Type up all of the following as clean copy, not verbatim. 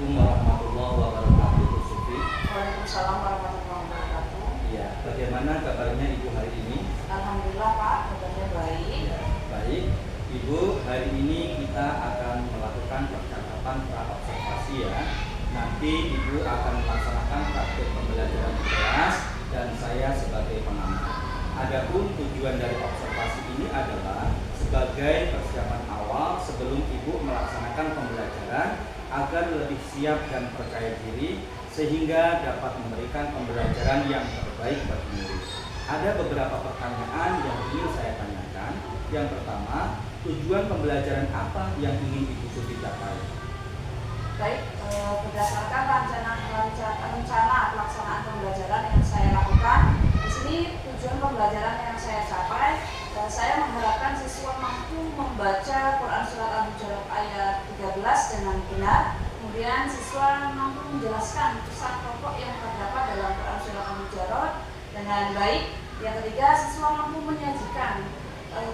Assalamualaikum warahmatullahi wabarakatuh, Bu Sufi. Waalaikumsalam warahmatullahi wabarakatuh. Ya, bagaimana kabarnya Ibu hari ini? Alhamdulillah Pak, kabarnya baik. Ya, baik. Ibu, hari ini kita akan melakukan percakapan pra-observasi ya. Nanti Ibu akan melaksanakan praktik pembelajaran di kelas dan saya sebagai pengamat. Adapun tujuan dari observasi ini adalah sebagai persiapan awal sebelum Ibu melaksanakan pembelajaran agar lebih siap dan percaya diri sehingga dapat memberikan pembelajaran yang terbaik bagi murid. Ada beberapa pertanyaan yang ingin saya tanyakan. Yang pertama, tujuan pembelajaran apa yang ingin Ibu Sufi capai? Baik, berdasarkan rencana pelaksanaan pembelajaran yang saya lakukan, di sini tujuan pembelajaran yang saya capai, saya mengharapkan siswa mampu membaca Quran Surat Al-Hujurat ayat 13 dengan benar. Kemudian siswa mampu menjelaskan pesan pokok yang terdapat dalam Quran Surat Al-Hujurat dengan baik. Yang ketiga, siswa mampu menyajikan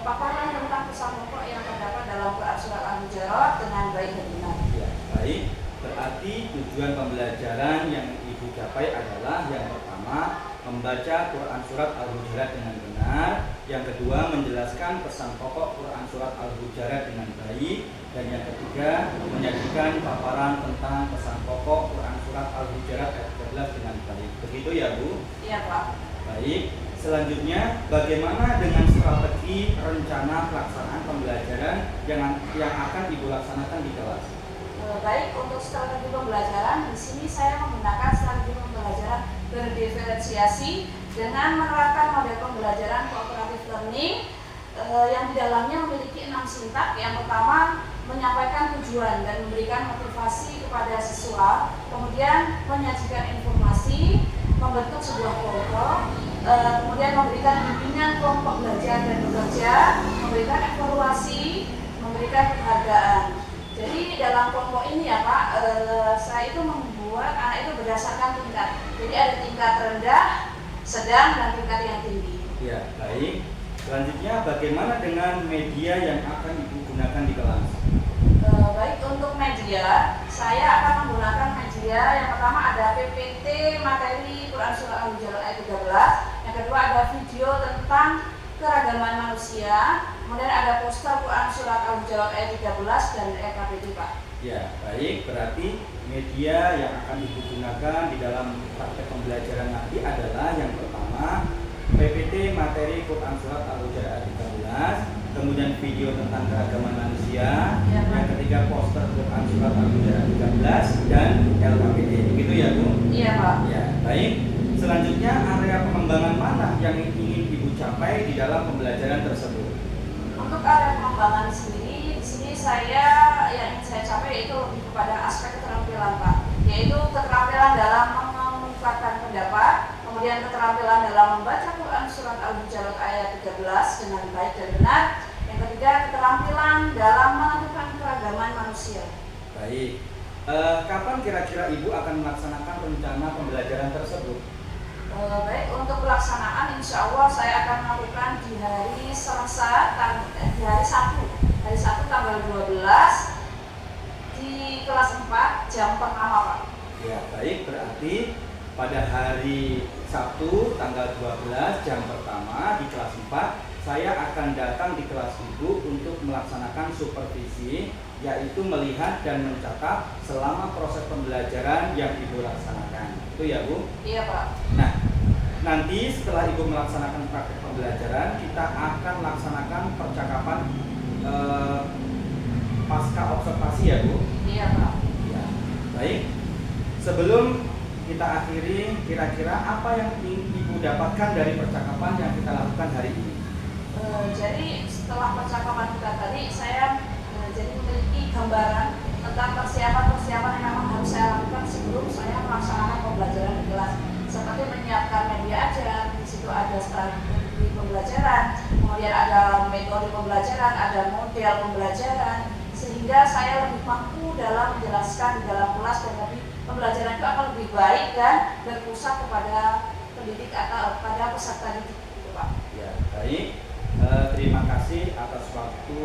paparan tentang pesan pokok yang terdapat dalam Quran Surat Al-Hujurat dengan baik dan benar. Ya, baik. Berarti tujuan pembelajaran yang Ibu capai adalah yang pertama, membaca Quran Surat Al-Hujurat dengan benar. Yang kedua, menjelaskan pesan pokok Quran Surat Al-Hujurat dengan baik. Dan yang ketiga, menyajikan paparan tentang pesan pokok Quran Surat Al-Hujurat ayat 13 dengan baik. Begitu ya Bu? Iya Pak. Baik. Selanjutnya, bagaimana dengan strategi rencana pelaksanaan pembelajaran yang akan Ibu laksanakan di kelas? Baik, untuk strategi pembelajaran, di sini saya menggunakan strategi pembelajaran berdiferensiasi dengan menerapkan model pembelajaran cooperative learning yang di dalamnya memiliki 6 sintak. Yang pertama, menyampaikan tujuan dan memberikan motivasi kepada siswa, kemudian menyajikan informasi, membentuk sebuah kelompok, kemudian memberikan bimbingan kelompok belajar dan bekerja, memberikan evaluasi, memberikan penghargaan. Jadi dalam kelompok ini ya Pak, saya itu membuat anak itu berdasarkan tingkat. Jadi ada tingkat rendah, sedang, dan tingkat yang tinggi. Ya, baik. Selanjutnya, bagaimana dengan media yang akan Ibu gunakan di kelas? Baik, untuk media, saya akan menggunakan media yang pertama ada PPT materi Quran Surah Al-Hujurat ayat 13. Yang kedua ada video tentang keragaman manusia. Kemudian ada poster Quran Surat Al-Hujurat ayat 13 dan RKPD Pak. Ya, baik. Berarti media yang akan Ibu gunakan di dalam praktek pembelajaran nanti adalah yang pertama PPT materi Quran Surat Al-Hujurat ayat 13, kemudian video tentang keragaman manusia, Ya, yang ketiga poster Quran Surat Al-Hujurat ayat 13 dan LKPD. Begitu ya Bu? Iya Pak. Ya, baik. Selanjutnya, area pengembangan mana yang ingin Ibu capai di dalam pembelajaran tersebut? Untuk area pengembangan sendiri, di sini saya yang ingin saya capai itu lebih kepada aspek keterampilan Pak, yaitu keterampilan dalam mengungkapkan pendapat, kemudian keterampilan dalam membaca Quran Surat Al-Hujurat ayat 13 dengan baik dan benar. Yang ketiga, keterampilan dalam menentukan keragaman manusia. Baik. Kapan kira-kira Ibu akan melaksanakan rencana pembelajaran tersebut? Baik, untuk pelaksanaan insya Allah saya akan melakukan di hari Selasa, di hari Sabtu tanggal 12 di kelas 4 jam pertama Pak. Ya, baik. Berarti pada hari Sabtu tanggal 12 jam pertama di kelas 4, saya akan datang di kelas Ibu untuk melaksanakan supervisi, yaitu melihat dan mencatat selama proses pembelajaran yang Ibu laksanakan. Itu ya Bu? Iya Pak. Nah, nanti setelah Ibu melaksanakan praktek pembelajaran, kita akan laksanakan percakapan pasca observasi ya Bu? Iya Pak. Ya, baik. Sebelum kita akhiri, kira-kira apa yang ingin Ibu dapatkan dari percakapan yang kita lakukan hari ini? Jadi setelah percakapan kita tadi, saya jadi memiliki gambaran tentang persiapan-persiapan yang memang harus saya lakukan sebelum saya melaksanakan pembelajaran di kelas. Seperti menyiapkan media ajar, di situ ada strategi pembelajaran, kemudian ada metode pembelajaran, ada model pembelajaran, sehingga saya lebih mampu dalam menjelaskan di dalam kelas dan lebih pembelajaran itu akan lebih baik dan berpusat kepada pendidik atau pada peserta didik itu Pak. Ya, baik. Terima kasih atas waktu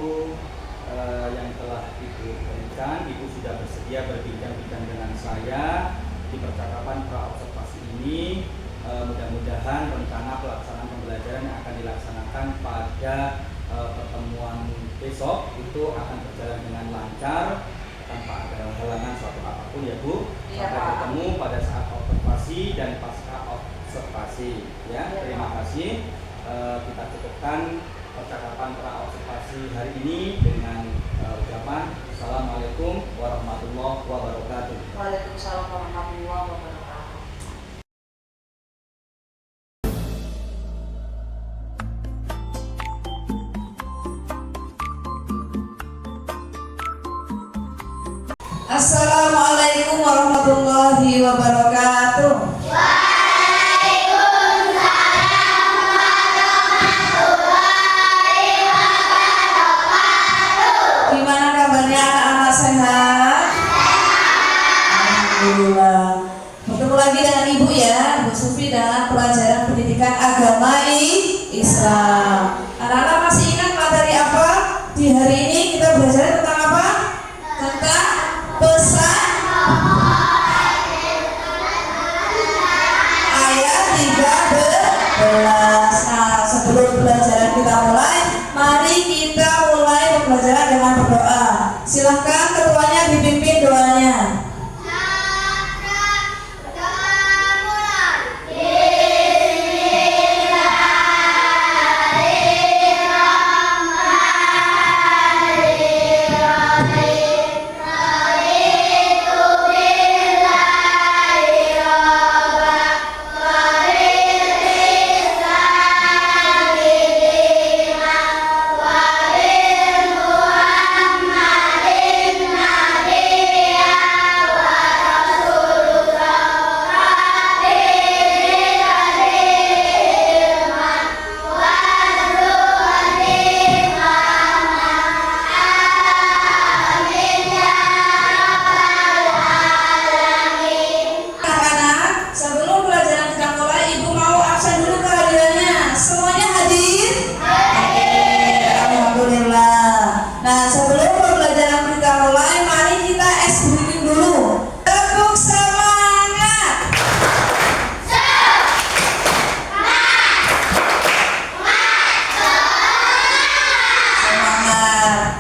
yang telah Ibu berikan. informasikan Ibu sudah bersedia berbincang-bincang dengan saya di percakapan pra-observasi ini. Mudah-mudahan rencana pelaksanaan pembelajaran yang akan dilaksanakan pada pertemuan besok itu akan berjalan dengan lancar tanpa ada halangan suatu apapun ya Bu. Sampai bertemu pada saat observasi dan pasca observasi ya. Terima kasih. Kita cukupkan percakapan pra-observasi hari ini dengan ucapan Assalamualaikum warahmatullahi wabarakatuh. Waalaikumsalam warahmatullahi wabarakatuh. Assalamualaikum warahmatullahi wabarakatuh. Gimana kabarnya anak-anak sehat? Alhamdulillah. Bertemu lagi dengan Ibu ya, Bu Sufi dalam pelajaran pendidikan agama Islam. Anak-anak masih ingat materi apa? Di hari ini kita belajar tentang apa? Tentang pesan ayat 13. Nah, sebelum pelajaran kita mulai, mari kita mulai pembelajaran dengan berdoa. Silahkan ketuanya dipimpin doanya.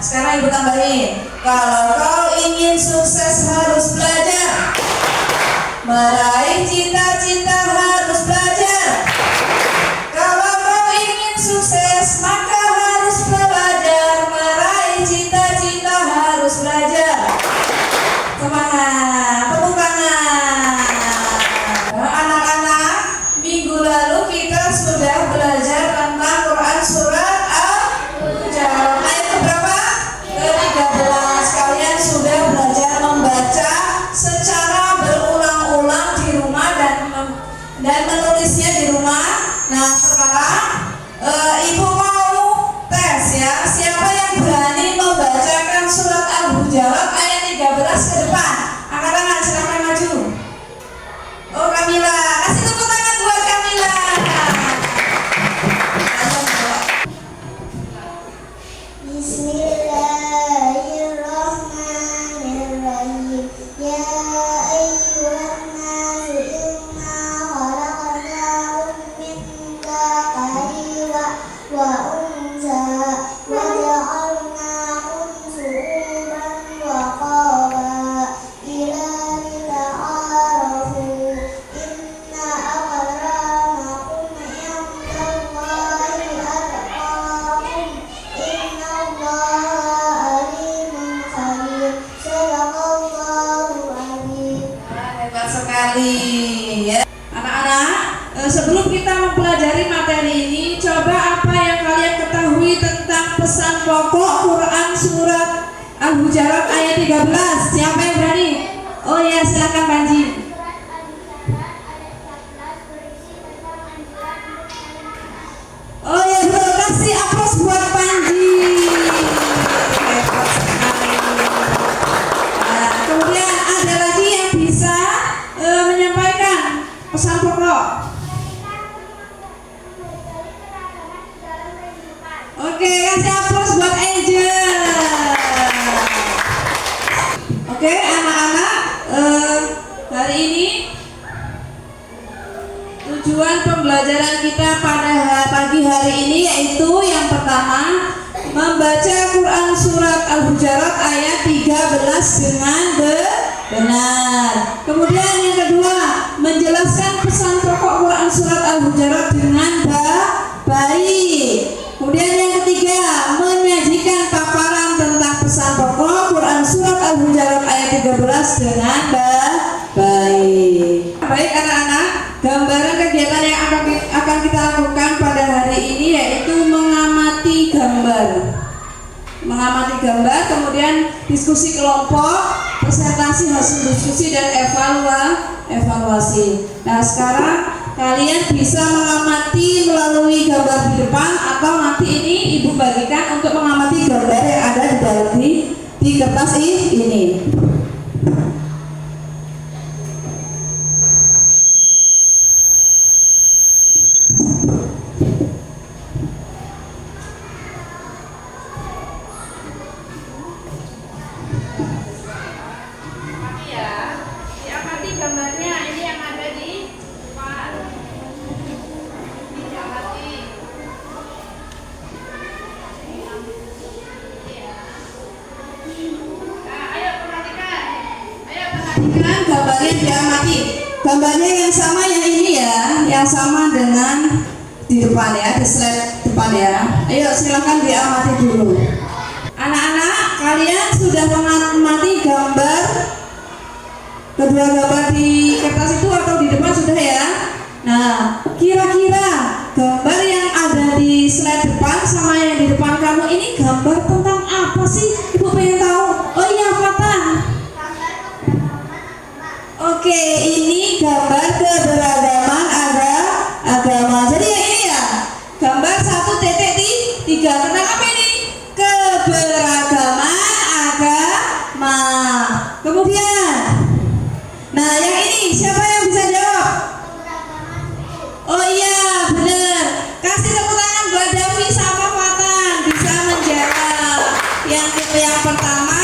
Sekarang Ibu tambahin, kalau kau ingin sukses harus belajar, meraih cita-cita harus belajar. Kalau kau ingin sukses maka harus belajar, meraih cita-cita harus belajar. Semangat, tepuk tangan. Anak-anak, minggu lalu kita sudah belajar tentang Quran surat Al-Hujurat ayat berapa? Ke-13. Kalian sudah belajar membaca secara berulang-ulang di rumah dan menulisnya di rumah. Nah, sekarang Ibu mau tes ya. Siapa yang berani membacakan surat Al-Hujurat ayat 13 ke depan? Angkat tangan, silakan maju. Oh, Kamila, kasih tepuk tangan buat Kamila. Bismillahirrahmanirrahim. Ya ayyuhan nasu inna khalaqnakum min dzakarin wa untha wa ja'alnakum syu'uban wa qabaila lita'arafu. Inna akramakum indallahi atqakum. Inna Allaha alimun khabir. Sadaqallahu azim. Hebat sekali ya. Anak-anak, sebelum kita mempelajari materi ini, coba apa yang kalian ketahui tentang pesan pokok Quran surat Al-Hujurat ayat 13? Siapa yang berani? Oh ya, silakan Panji. Oh ya, betul. Kasih aplaus buat Panji. Hebat sekali. Nah, kemudian ada lagi yang bisa menyampaikan pesan pokok. Oke, kasih aplaus buat Angel. Oke, anak-anak, hari ini tujuan pembelajaran kita pada pagi hari ini yaitu yang pertama, membaca Quran surat Al-Hujurat ayat 13 dengan benar. Kemudian yang kedua, menjelaskan pesan pokok Quran surat Al-Hujurat dengan baik. Kemudian yang ketiga, menyajikan paparan tentang pesan pokok Quran surat Al-Hujurat ayat 13 dengan baik. Baik anak-anak, gambaran kegiatan yang akan kita lakukan pada hari ini yaitu mengamati gambar. Mengamati gambar, kemudian diskusi kelompok, presentasi hasil diskusi dan evaluasi. Nah, sekarang kalian bisa mengamati melalui gambar di depan atau nanti ini ibu bagikan untuk mengamati gambar yang ada di dalam di kertas ini. Gambarnya ini yang ada di depan. Diamati. Nah, ayo perhatikan gambarnya diamati. Gambarnya yang sama yang ini ya, yang sama dengan di depan ya, di slide depan ya. Ayo silakan diamati dulu. Anak-anak, kalian sudah mengamati gambar kedua gambar di kertas itu atau di depan sudah ya? Nah, kira-kira gambar yang ada di slide depan sama yang di depan kamu ini gambar tentang apa sih? Ibu pengen tahu. Oh iya, Fatan. Oke, ini gambar keberagaman agama. Jadi yang ini ya, gambar 1.3. Tentang apa ini? Keberagaman agama. Kemudian nah, yang ini siapa yang bisa jawab? Oh iya, benar. Kasih tepuk tangan buat Davi sama Fatan bisa menjawab. Yang pertama,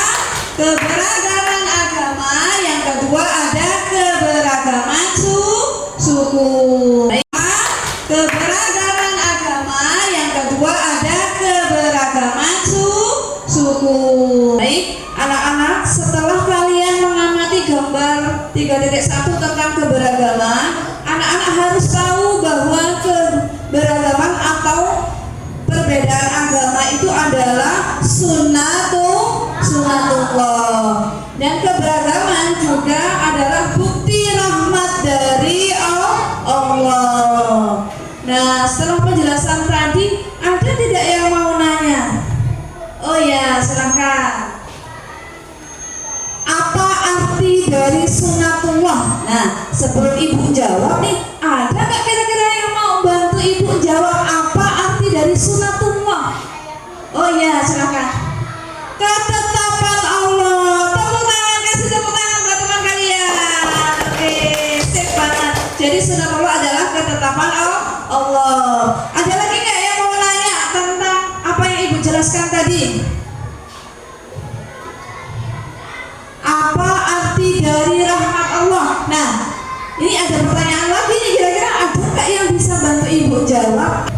keberagaman agama. Yang kedua ada keberagaman suku. Keberagaman agama. Yang kedua ada keberagaman suku. Baik, anak-anak, setelah kalian mengamati gambar 3.1 tentang keberagaman, anak-anak harus tahu bahwa keberagaman atau perbedaan agama itu adalah sunnatullah, dan keberagaman juga adalah bukti rahmat dari Allah. Nah, setelah penjelasan tadi, ada tidak yang mau nanya? Oh ya, silahkan. Apa arti dari sunnatullah? Nah, sebelum ibu jawab nih, ada nggak kira-kira yang mau bantu ibu jawab apa arti dari sunnatullah? Oh iya, silakan. Ketetapan Allah. Tepuk tangan, kasih tepuk tangan buat teman kalian. Oke, sip banget. Jadi sunnatullah adalah ketetapan Allah. Ada lagi nggak yang mau nanya tentang apa yang ibu jelaskan tadi? Apa arti dari rahmat Allah? Nah, ini ada pertanyaan lagi nih, kira-kira ada nggak yang bisa bantu ibu jawab?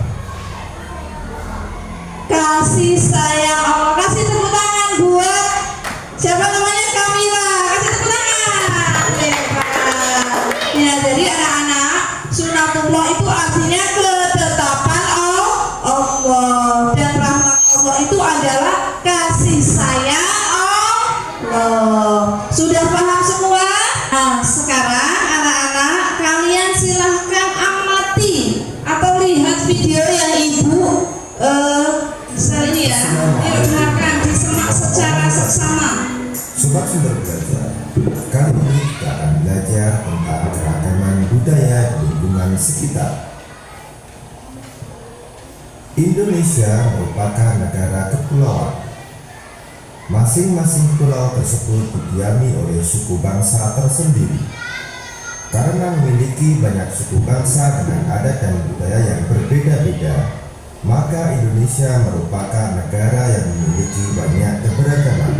Kasih sayang Allah. Kasih tepuk tangan buat siapa namanya? Kamila. Kasih tepuk tangan. Ya, jadi anak-anak, sunnatullah itu artinya ketetapan Allah, dan rahmat Allah itu adalah kasih sayang Allah. Sudah paham semua? Nah, sekarang anak-anak, kalian silahkan amati atau lihat video yang ibu ini ya. Silahkan disimak secara seksama. Sobat Sumber Belajar, kali ini kita akan belajar tentang keragaman budaya di lingkungan sekitar. Indonesia merupakan negara kepulauan. Masing-masing pulau tersebut didiami oleh suku bangsa tersendiri. Karena memiliki banyak suku bangsa dengan adat dan budaya yang berbeda-beda, maka Indonesia merupakan negara yang memiliki banyak keberagaman.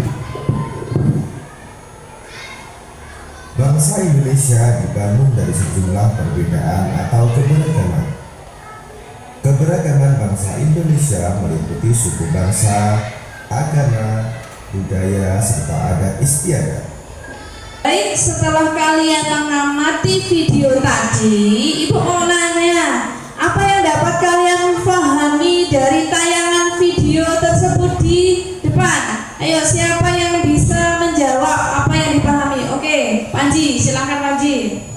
Bangsa Indonesia dibangun dari sejumlah perbedaan atau keberagaman. Keberagaman bangsa Indonesia meliputi suku bangsa, agama, budaya, serta adat istiadat. Baik, setelah kalian mengamati video tadi, Ibu mau nanya, apa yang dapat kalian pahami dari tayangan video tersebut di depan? Ayo, siapa yang bisa menjawab apa yang dipahami? Oke, Panji, silakan Panji.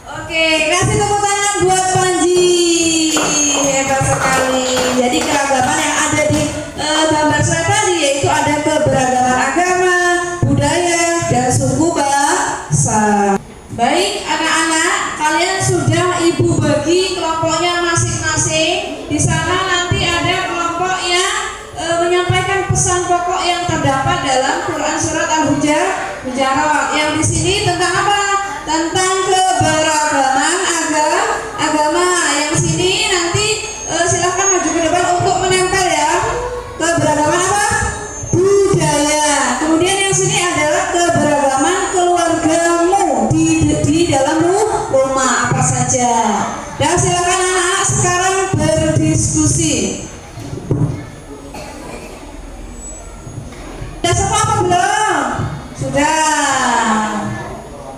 Oke, kasih tepuk tangan buat Panji. Hebat sekali. Jadi keragaman yang ada di gambar saya tadi yaitu ada keberagaman agama, budaya, dan suku bangsa. Baik anak-anak, kalian sudah Ibu bagi kelompoknya masing-masing. Di sana nanti ada kelompok yang menyampaikan pesan pokok yang terdapat dalam Quran Surat Al-Hujarat. Yang di sini tentang apa? Tentang keberagaman agama. Yang sini nanti silahkan maju ke depan untuk menempel ya. Keberagaman apa? Budaya. Kemudian yang sini adalah keberagaman keluargamu di dalam rumah apa saja. Dan silakan anak-anak sekarang berdiskusi. Sudah semua apa belum? Sudah.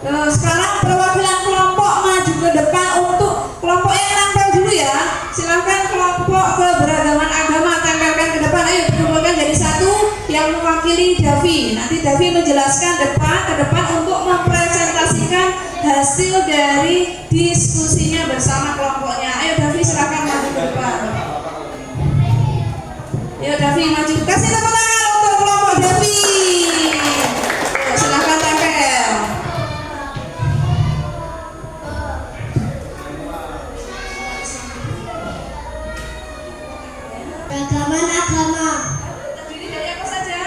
Terus sekarang perwakilan kelompok maju ke depan untuk kelompok yang nempel dulu ya. Silakan kelompok keberagaman agama tempelkan ke depan. Ayo dikumpulkan jadi satu yang mewakili Davi. Nanti Davi menjelaskan ke depan untuk mempresentasikan hasil dari diskusinya bersama kelompoknya. Ayo Davi silakan maju ke depan. Ayo Davi maju. Kasih tepuk tangan untuk kelompok Davi. Silakan tempel. Beragaman agama. Terdiri dari apa saja?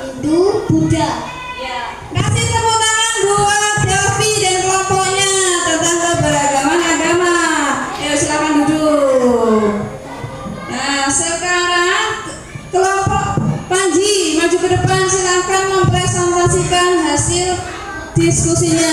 Hindu, Buddha. Ya. Kasih tepuk tangan buat Davi dan kelompoknya tentang keberagaman agama. Ayo silakan duduk. Nah, sekarang kelompok Panji maju ke depan, silakan mempresentasikan hasil diskusinya.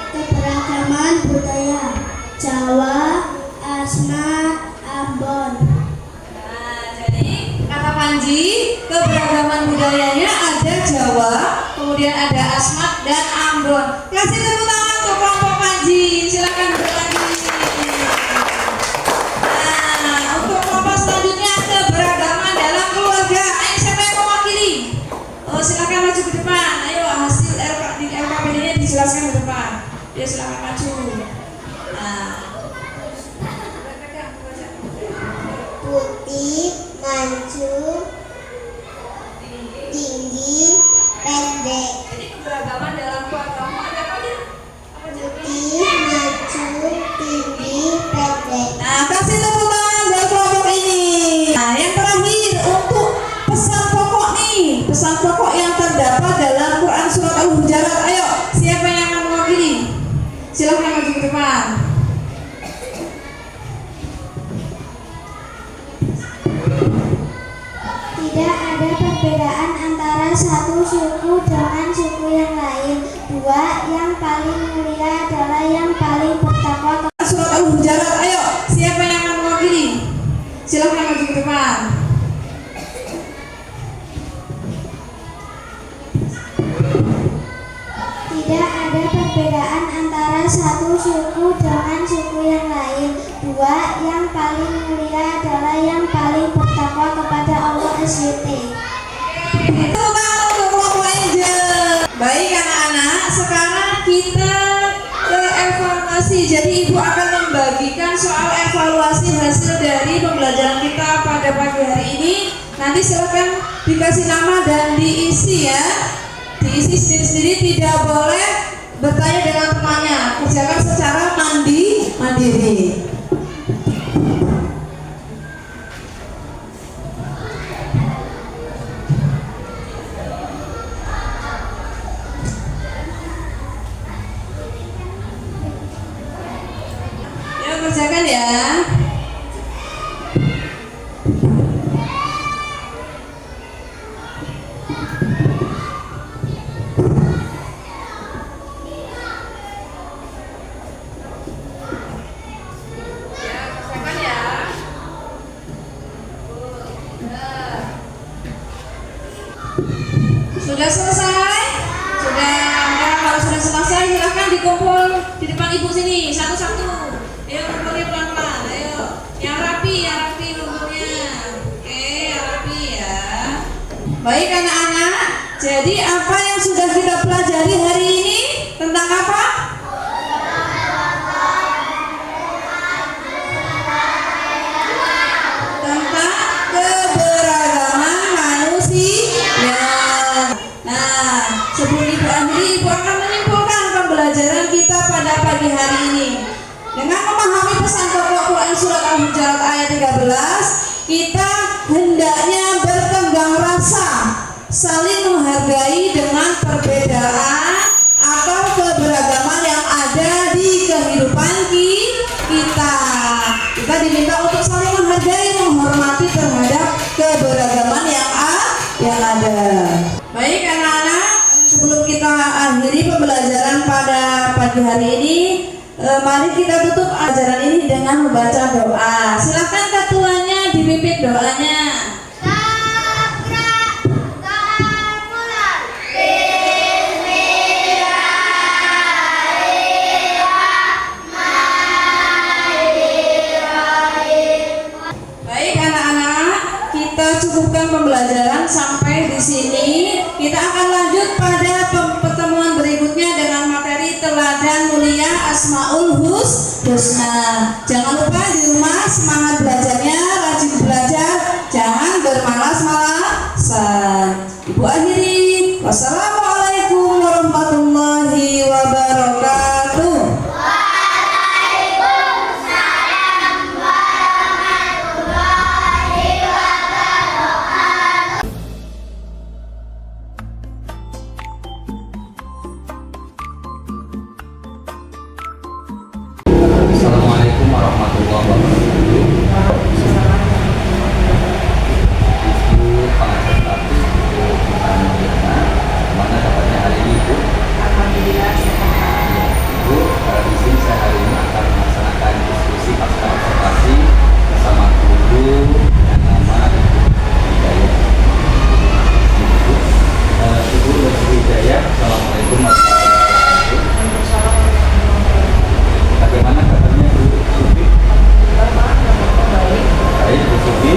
Keberagaman budaya Jawa, Asmat, Ambon. Nah, jadi kata Panji, keberagaman budayanya ada Jawa, kemudian ada Asmat dan Ambon. Kasih tepuk tangan untuk kelompok Panji. Silakan duduk lagi. Nah, untuk kelompok selanjutnya keberagaman dalam keluarga. Ayo siapa yang mewakili? Oh, silakan maju ke depan. Ayo hasil LKPD-nya dijelaskan ke depan. Ya silakan maju. Nah. Putih, mancung, tinggi, pendek. Jadi keberagaman dalam keluargamu ada apa ya? Apa Putih, mancung, tinggi, pendek. Nah, kasih tepuk tangan buat kelompok ini. Nah, yang terakhir untuk pesan pokok nih, pesan pokok yang terdapat dalam Quran Surat Al-Hujarat. Ayo, siapa yang akan mewakili? Silahkan maju ke depan. Tidak ada perbedaan antara satu suku dengan suku yang lain. Dua, yang paling mulia adalah yang paling bertakwa. Surat Al-Hujarat. Ayo, siapa yang akan mewakili? Silahkan maju ke depan. Tidak ada perbedaan antara satu suku dengan suku yang lain. Dua, yang paling mulia adalah yang paling bertakwa kepada Allah SWT. Tepuk tangan untuk kelompok Angel. Baik anak-anak, sekarang kita ke evaluasi jadi Ibu akan membagikan soal evaluasi hasil dari pembelajaran kita pada pagi hari ini. Nanti silakan dikasih nama dan diisi ya. Diisi sendiri-sendiri, tidak boleh bertanya dengan temannya. Kerjakan secara mandiri. Yuk kerjakan ya. Sudah selesai? Sudah. Nah, kalau sudah selesai silahkan dikumpul di depan Ibu sini satu-satu. Ayo kumpulnya pelan-pelan. Ayo. Yang rapi kumpulnya. Oke, yang rapi ya. Baik anak-anak. Jadi apa yang sudah kita pelajari hari ini tentang apa? Tentang keberagaman manusia. Nah, sebelum Ibu akhiri, Ibu akan menyimpulkan pembelajaran kita pada pagi hari ini. Dengan memahami pesan pokok Quran Surat Al-Hujurat ayat 13, kita hendaknya bertenggang rasa, saling menghargai dengan perbedaan atau keberagaman yang ada di kehidupan kita. Kita diminta untuk saling menghargai, menghormati terhadap keberagaman yang ada. Baik anak-anak, sebelum kita akhiri pembelajaran pada pagi hari ini, mari kita tutup ajaran ini dengan membaca doa. Silakan ketuanya dipimpin doanya. Baik anak-anak, kita cukupkan pembelajaran sampai di sini. Kita akan lanjut pada pertemuan berikutnya dengan materi teladan mulia Asmaul Husna. Jangan lupa di rumah semangat belajarnya, rajin belajar, jangan bermalas-malasan. Ibu akhiri. Wassalamualaikum warahmatullahi wabarakatuh. Assalamualaikum warahmatullahi wabarakatuh. Ibu pengajar tadi, Ibu Anjana, mana dapatnya hari ini Ibu? Alhamdulillah sehat. Ibu, di sini saya hari ini akan melaksanakan diskusi pasca observasi bersama guru yang nama Ibu Hidayah. Ibu Hidayah, Assalamualaikum warahmatullahi wabarakatuh. Bagaimana kabarnya Bu Sufi? Baik Bu Sufi,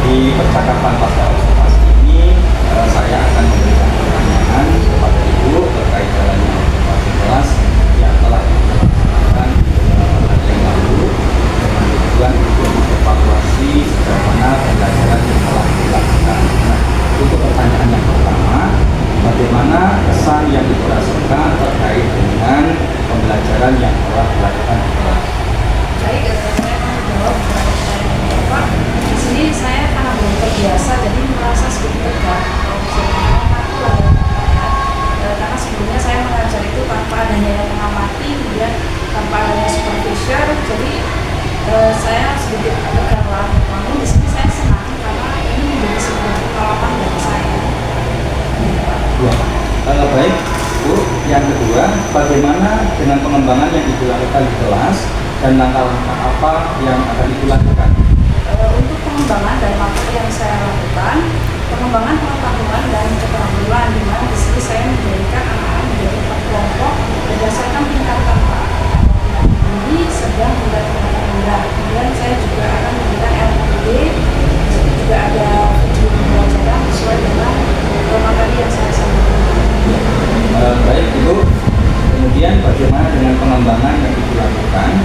di percakapan pasca observasi ini saya akan memberikan pertanyaan kepada Ibu terkait jalannya observasi kelas yang telah dilaksanakan hari yang lalu dengan tujuan untuk evaluasi sejauh mana pembelajaran yang telah dilakukan. Nah, untuk pertanyaan yang pertama, bagaimana kesan yang Ibu rasakan terkait dengan pembelajaran yang telah dilakukan di kelas? Baik, saya akan menjawab pertanyaan Bapak. Di sini saya karena belum terbiasa, jadi merasa sedikit tegang. Karena sebelumnya saya mengajar itu tanpa adanya yang mengamati, kemudian tanpa adanya supervisor, jadi saya sedikit tegang lah. Namun di sini saya senang karena ini menjadi sebuah pengalaman bagi saya. Baik Bu, yang kedua, bagaimana dengan pengembangan yang Ibu lakukan di kelas dan langkah-langkah apa yang akan Ibu lakukan? Untuk pengembangan dan materi yang saya lakukan, pengembangan pengetahuan dan keterampilan, di mana di sini saya menjadikan anak-anak menjadi kelompok berdasarkan tingkatan tinggi, sedang, hingga tingkat rendah. Kemudian saya juga akan memberikan LPD, di situ juga ada video pembelajaran sesuai dengan materi yang saya sampaikan. Baik Ibu, kemudian bagaimana dengan pengembangan yang Ibu lakukan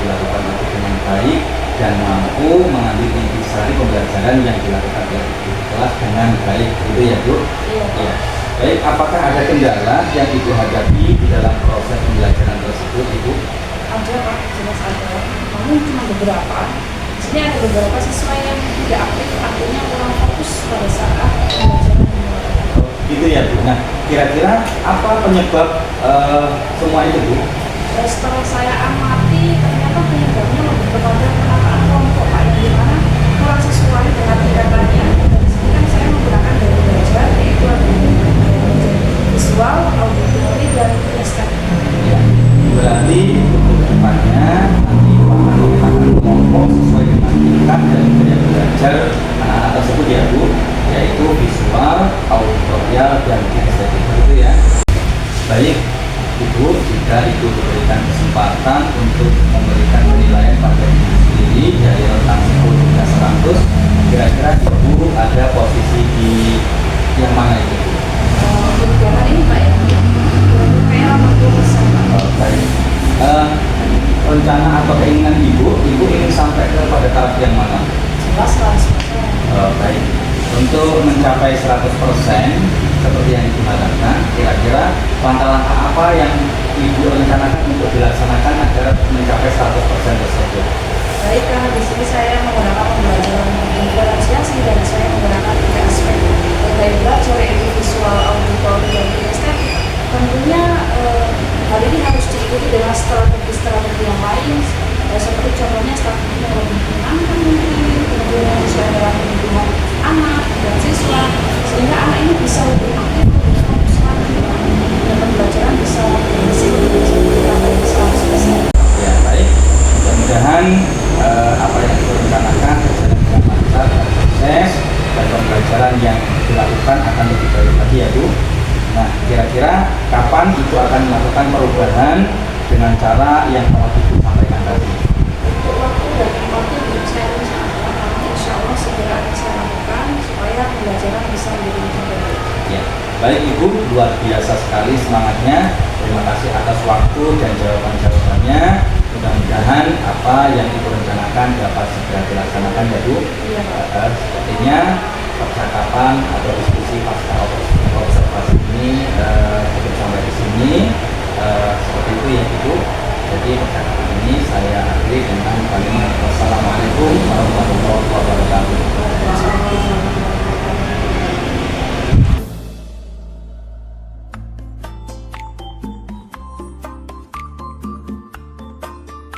dilakukan itu dengan baik dan mampu mengambil intisari pembelajaran yang dilakukan oleh ibu di kelas dengan baik, itu ya Bu? Iya. Ya. Baik, apakah ada kendala yang ibu hadapi di dalam proses pembelajaran tersebut, Ibu? Ada Pak, jelas ada. Namun cuma beberapa. Di sini ada beberapa siswa yang tidak aktif, artinya kurang fokus pada saat pembelajaran. Gitu ya Bu. Nah, kira-kira apa penyebab semua itu Bu? Setelah saya amati, ternyata penyebabnya lebih kepada penataan kelompok Pak, yang dimana kurang sesuai dengan tingkatannya. Dan di sini kan saya menggunakan dari belajar, yaitu ada visual, auditori, dan estetik. Ya, berarti untuk depannya nanti akan memetakan kelompok sesuai dengan tingkat dan gaya belajar anak-anak tersebut ya Bu, yaitu visual, auditorial, dan estetik itu ya. Baik Ibu, jika Ibu diberikan kesempatan untuk memberikan penilaian pada diri sendiri dari rentang 10 hingga 100, kira-kira Ibu ada posisi di yang mana itu Bu? Kegiatan ini Pak ya, kayak 80% Pak. Baik. Rencana atau keinginan Ibu ingin sampai kepada taraf yang mana? Jelas 100%. Baik. Untuk mencapai 100% seperti yang Ibu harapkan, kira-kira langkah-langkah apa yang Ibu rencanakan untuk dilaksanakan agar mencapai 100% tersebut? Baik, karena di sini saya menggunakan pembelajaran diferensiasi dan saya menggunakan 3 aspek gaya belajar, yaitu visual, auditori, dan estetik. Tentunya hal ini harus diikuti dengan strategi yang lain, seperti contohnya strategi yang lebih menyenangkan mungkin, kemudian yang sesuai dengan kebutuhan anak dan siswa, sehingga anak ini bisa lebih aktif, lebih fokus lagi, dan pembelajaran bisa berhasil, bisa mencapai 100%. Ya baik, mudah-mudahan apa yang direncanakan berjalan dengan lancar dan sukses dan pembelajaran yang dilakukan akan lebih baik lagi ya Bu. Nah, kira-kira kapan Ibu akan melakukan perubahan dengan cara yang telah Ibu sampaikan tadi? Untuk waktu dan tempatnya belum saya rencanakan, namun insya Allah segera akan saya lakukan supaya pembelajaran bisa menjadi lebih baik. Ya, baik Ibu, luar biasa sekali semangatnya. Terima kasih atas waktu dan jawaban-jawabannya. Mudah-mudahan apa yang Ibu rencanakan dapat segera dilaksanakan ya Bu. Iya Pak. Sepertinya percakapan atau diskusi pasca observasi ini cukup sampai di sini. Seperti itu ya Ibu. Jadi percakapan ini saya akhiri dengan kalimat